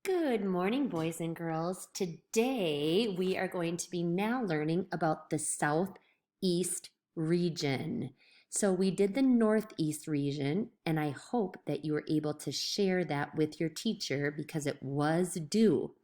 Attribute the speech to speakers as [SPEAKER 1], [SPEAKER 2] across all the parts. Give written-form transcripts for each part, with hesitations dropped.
[SPEAKER 1] Good morning, boys and girls. Today we are going to be now learning about the Southeast region. So we did the Northeast region, and I hope that you were able to share that with your teacher because it was due.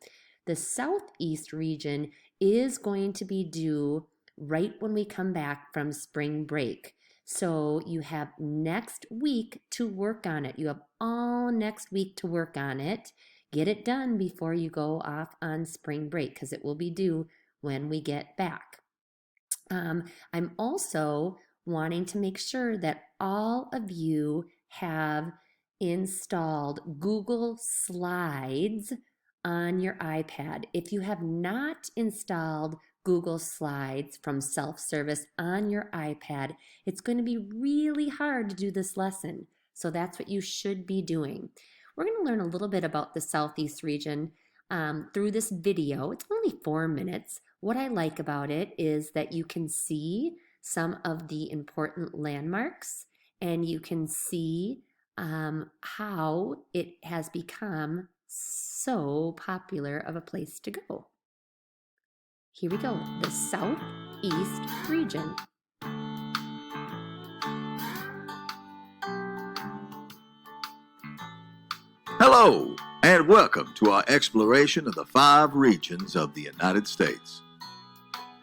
[SPEAKER 1] The Southeast region is going to be due right when we come back from spring break. So you have next week to work on it. You have all next week to work on it. Get it done before you go off on spring break because it will be due when we get back. I'm also wanting to make sure that all of you have installed Google Slides on your iPad. If you have not installed Google Slides from self-service on your iPad, it's going to be really hard to do this lesson. So that's what you should be doing. We're going to learn a little bit about the Southeast region through this video. It's only 4 minutes. What I like about it is that you can see some of the important landmarks and you can see how it has become so popular of a place to go. Here we go, the Southeast region.
[SPEAKER 2] Hello, and welcome to our exploration of the 5 regions of the United States.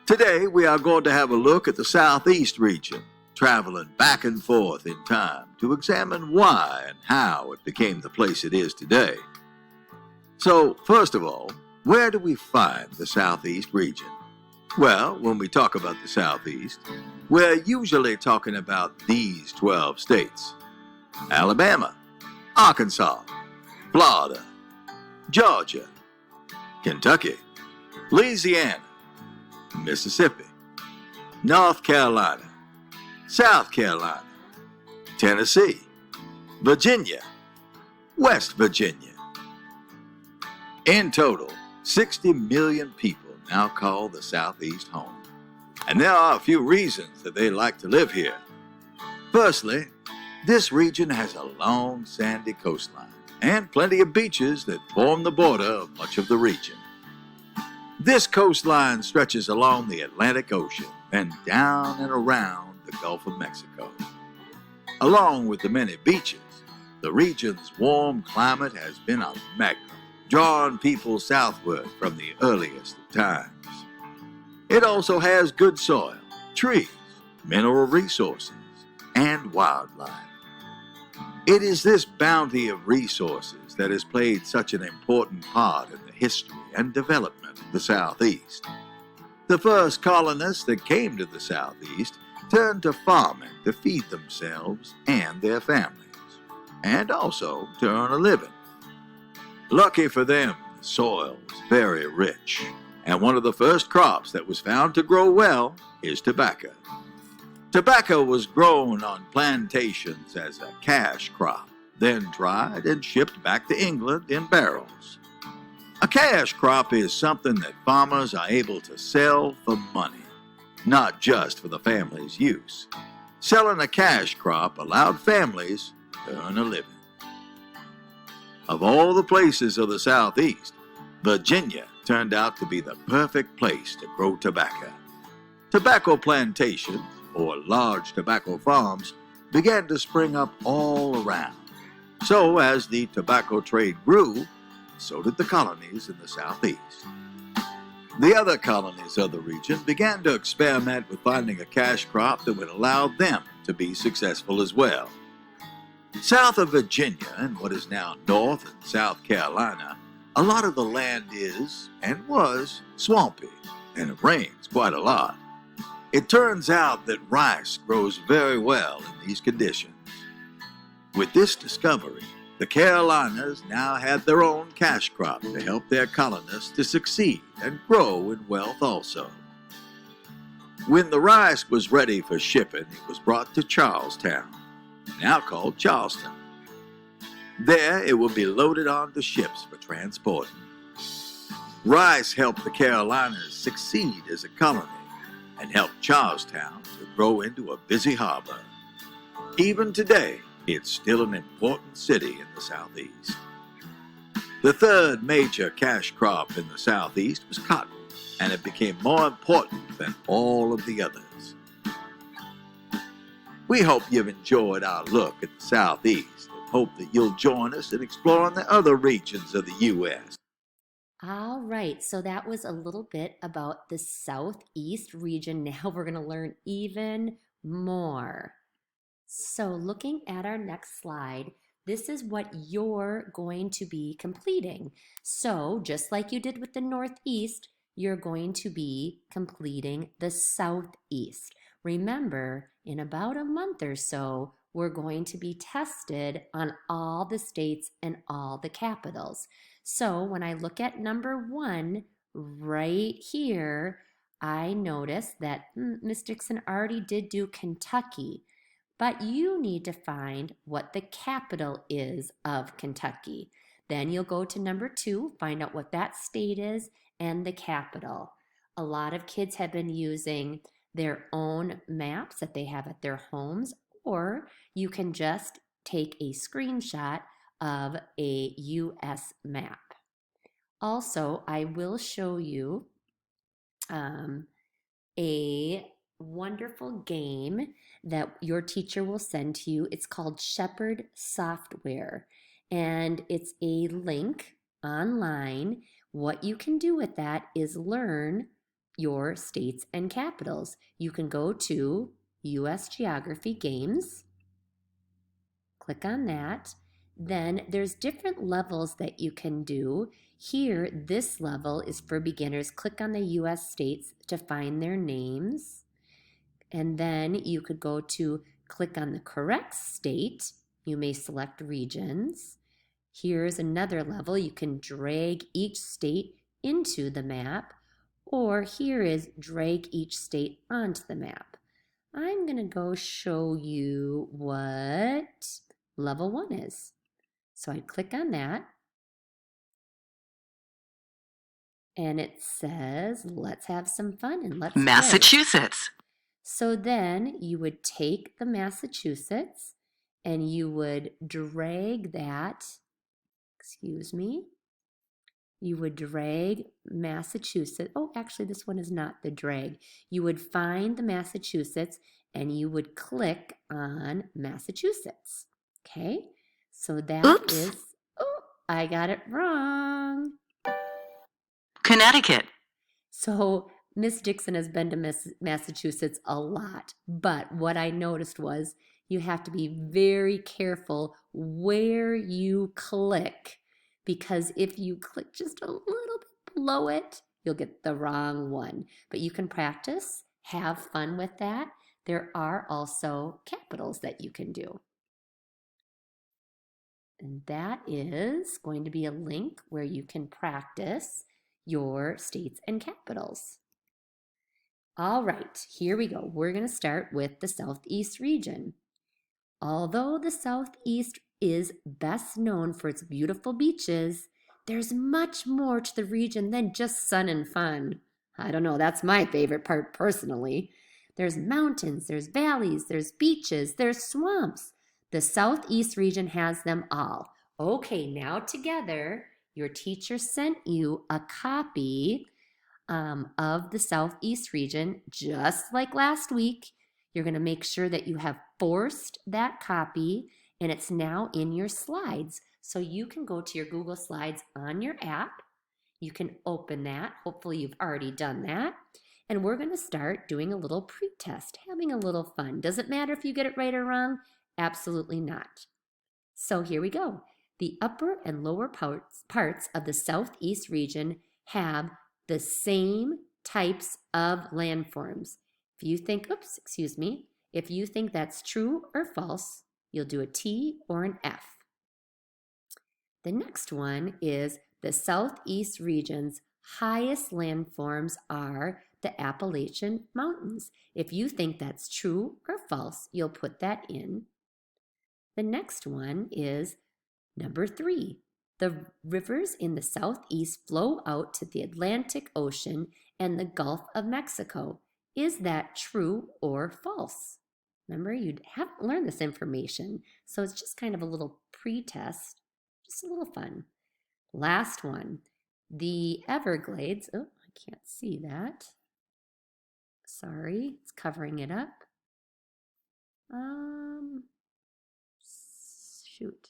[SPEAKER 2] Today, we are going to have a look at the Southeast region, traveling back and forth in time to examine why and how it became the place it is today. So, first of all, where do we find the Southeast region? Well, when we talk about the Southeast, we're usually talking about these 12 states: Alabama, Arkansas, Florida, Georgia, Kentucky, Louisiana, Mississippi, North Carolina, South Carolina, Tennessee, Virginia, West Virginia. In total, 60 million people now call the Southeast home. And there are a few reasons that they like to live here. Firstly, this region has a long sandy coastline and plenty of beaches that form the border of much of the region. This coastline stretches along the Atlantic Ocean and down and around the Gulf of Mexico. Along with the many beaches, the region's warm climate has been a magnet, drawing people southward from the earliest of times. It also has good soil, trees, mineral resources, and wildlife. It is this bounty of resources that has played such an important part in the history and development of the Southeast. The first colonists that came to the Southeast turned to farming to feed themselves and their families, and also to earn a living. Lucky for them, the soil was very rich, and one of the first crops that was found to grow well is tobacco. Tobacco was grown on plantations as a cash crop, then dried and shipped back to England in barrels. A cash crop is something that farmers are able to sell for money, not just for the family's use. Selling a cash crop allowed families to earn a living. Of all the places of the Southeast, Virginia turned out to be the perfect place to grow tobacco. Tobacco plantations, or large tobacco farms, began to spring up all around. So as the tobacco trade grew, so did the colonies in the Southeast. The other colonies of the region began to experiment with finding a cash crop that would allow them to be successful as well. South of Virginia, and what is now North and South Carolina, a lot of the land is, and was, swampy, and it rains quite a lot. It turns out that rice grows very well in these conditions. With this discovery, the Carolinas now had their own cash crop to help their colonists to succeed and grow in wealth also. When the rice was ready for shipping, it was brought to Charlestown, now called Charleston. There it would be loaded onto ships for transporting. Rice helped the Carolinas succeed as a colony and helped Charlestown to grow into a busy harbor. Even today, it's still an important city in the Southeast. The third major cash crop in the Southeast was cotton, and it became more important than all of the others. We hope you've enjoyed our look at the Southeast and hope that you'll join us in exploring the other regions of the U.S.
[SPEAKER 1] All right, so that was a little bit about the Southeast region. Now we're going to learn even more. So looking at our next slide, this is what you're going to be completing. So just like you did with the Northeast, you're going to be completing the Southeast. Remember, in about a month or so, we're going to be tested on all the states and all the capitals. So when I look at number 1 right here, I notice that Miss Dixon already did do Kentucky. But you need to find what the capital is of Kentucky. Then you'll go to number 2, find out what that state is and the capital. A lot of kids have been using their own maps that they have at their homes, or you can just take a screenshot of a US map. Also, I will show you a wonderful game that your teacher will send to you. It's called Shepherd Software, and it's a link online. What you can do with that is learn your states and capitals. You can go to US Geography Games, click on that. Then there's different levels that you can do. Here, this level is for beginners. Click on the US states to find their names. And then you could go to click on the correct state. You may select regions. Here's another level. You can drag each state into the map. Or here is drag each state onto the map. I'm going to go show you what level 1 is. So I click on that. And it says, let's have some fun and let's
[SPEAKER 3] Massachusetts.
[SPEAKER 1] play. So then you would take the Massachusetts and you would drag that, you would drag Massachusetts. Oh, actually, this one is not the drag. You would find the Massachusetts and you would click on Massachusetts. Okay, so that is, oh, I got it wrong.
[SPEAKER 3] Connecticut.
[SPEAKER 1] So Miss Dixon has been to Massachusetts a lot, but what I noticed was you have to be very careful where you click, because if you click just a little bit below it, you'll get the wrong one. But you can practice, have fun with that. There are also capitals that you can do. And that is going to be a link where you can practice your states and capitals. All right, here we go. We're going to start with the Southeast region. Although the Southeast is best known for its beautiful beaches, there's much more to the region than just sun and fun. I don't know, that's my favorite part personally. There's mountains, there's valleys, there's beaches, there's swamps. The Southeast region has them all. Okay, now together, your teacher sent you a copy of the Southeast region, just like last week. You're going to make sure that you have forced that copy and it's now in your slides. So you can go to your Google Slides on your app. You can open that. Hopefully you've already done that. And we're going to start doing a little pre-test, having a little fun. Does it matter if you get it right or wrong? Absolutely not. So here we go. The upper and lower parts of the Southeast region have the same types of landforms. If you think, if you think that's true or false, you'll do a T or an F. The next one is the Southeast region's highest landforms are the Appalachian Mountains. If you think that's true or false, you'll put that in. The next one is number 3. The rivers in the Southeast flow out to the Atlantic Ocean and the Gulf of Mexico. Is that true or false? Remember, you haven't learned this information, so it's just kind of a little pre-test, just a little fun. Last one. The Everglades. Oh, I can't see that. Sorry, it's covering it up. Um, Shoot.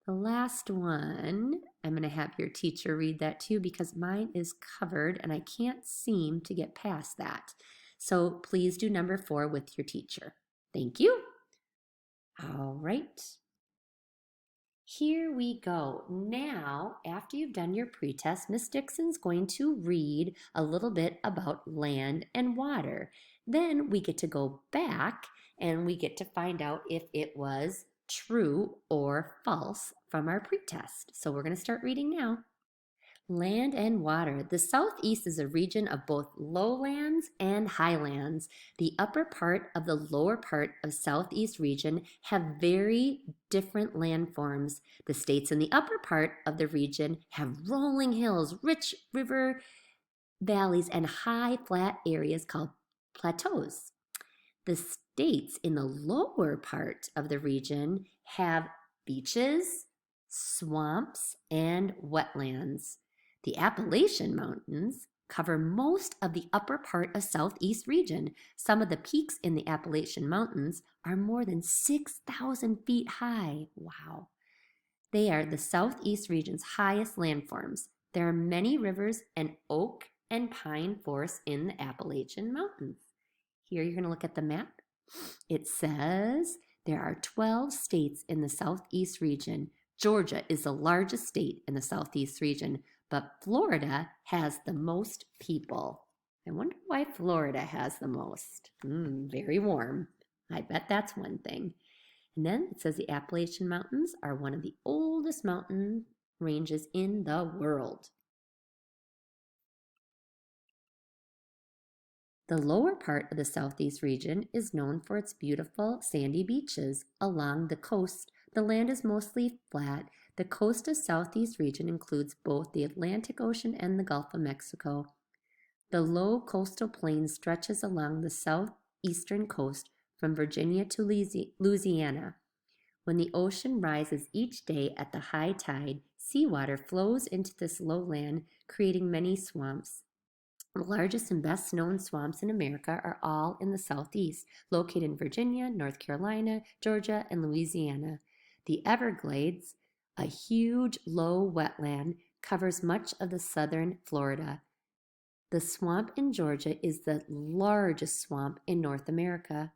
[SPEAKER 1] The last one, I'm going to have your teacher read that too because mine is covered and I can't seem to get past that. So please do number 4 with your teacher. Thank you. All right. Here we go. Now, after you've done your pretest, Miss Dixon's going to read a little bit about land and water. Then we get to go back and we get to find out if it was true or false from our pretest. So we're going to start reading now. Land and water. The Southeast is a region of both lowlands and highlands. The upper part of the lower part of Southeast region have very different landforms. The states in the upper part of the region have rolling hills, rich river valleys, and high flat areas called plateaus. The states in the lower part of the region have beaches, swamps, and wetlands. The Appalachian Mountains cover most of the upper part of Southeast region. Some of the peaks in the Appalachian Mountains are more than 6,000 feet high. Wow. They are the Southeast region's highest landforms. There are many rivers and oak and pine forests in the Appalachian Mountains. Here you're going to look at the map. It says there are 12 states in the Southeast region. Georgia is the largest state in the Southeast region, but Florida has the most people. I wonder why Florida has the most. Very warm. I bet that's one thing. And then it says the Appalachian Mountains are one of the oldest mountain ranges in the world. The lower part of the Southeast region is known for its beautiful sandy beaches. Along the coast, the land is mostly flat. The coast of Southeast region includes both the Atlantic Ocean and the Gulf of Mexico. The low coastal plain stretches along the southeastern coast from Virginia to Louisiana. When the ocean rises each day at the high tide, seawater flows into this lowland, creating many swamps. The largest and best known swamps in America are all in the southeast, located in Virginia, North Carolina, Georgia, and Louisiana. The Everglades, a huge low wetland, covers much of the southern Florida. The swamp in Georgia is the largest swamp in North America.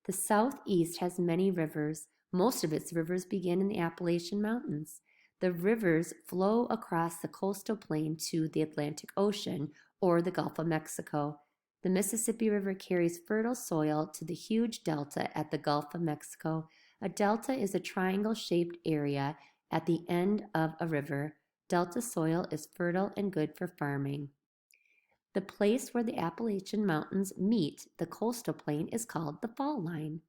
[SPEAKER 1] The southeast has many rivers. Most of its rivers begin in the Appalachian Mountains. The rivers flow across the coastal plain to the Atlantic Ocean or the Gulf of Mexico. The Mississippi River carries fertile soil to the huge delta at the Gulf of Mexico. A delta is a triangle-shaped area at the end of a river. Delta soil is fertile and good for farming. The place where the Appalachian Mountains meet the coastal plain is called the fall line.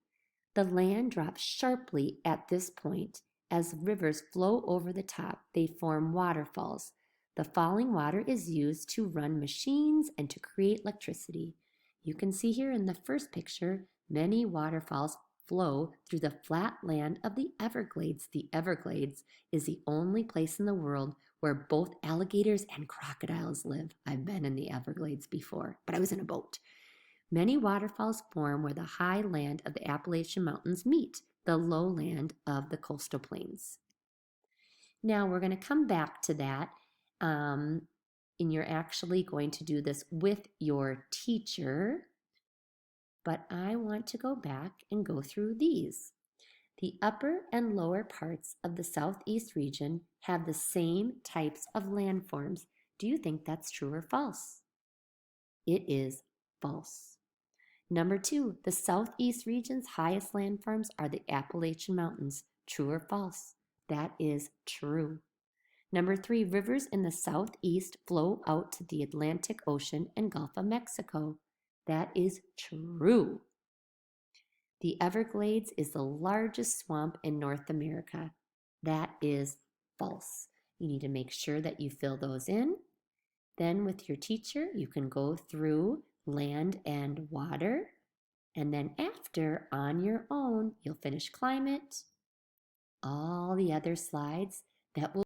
[SPEAKER 1] The land drops sharply at this point. As rivers flow over the top, they form waterfalls. The falling water is used to run machines and to create electricity. You can see here in the first picture, many waterfalls flow through the flat land of the Everglades. The Everglades is the only place in the world where both alligators and crocodiles live. I've been in the Everglades before, but I was in a boat. Many waterfalls form where the high land of the Appalachian Mountains meet the lowland of the coastal plains. Now we're going to come back to that, and you're actually going to do this with your teacher, but I want to go back and go through these. The upper and lower parts of the Southeast region have the same types of landforms. Do you think that's true or false? It is false. Number 2, the Southeast region's highest landforms are the Appalachian Mountains. True or false? That is true. Number 3, rivers in the Southeast flow out to the Atlantic Ocean and Gulf of Mexico. That is true. The Everglades is the largest swamp in North America. That is false. You need to make sure that you fill those in. Then with your teacher, you can go through land and water. And then after, on your own, you'll finish climate, all the other slides that will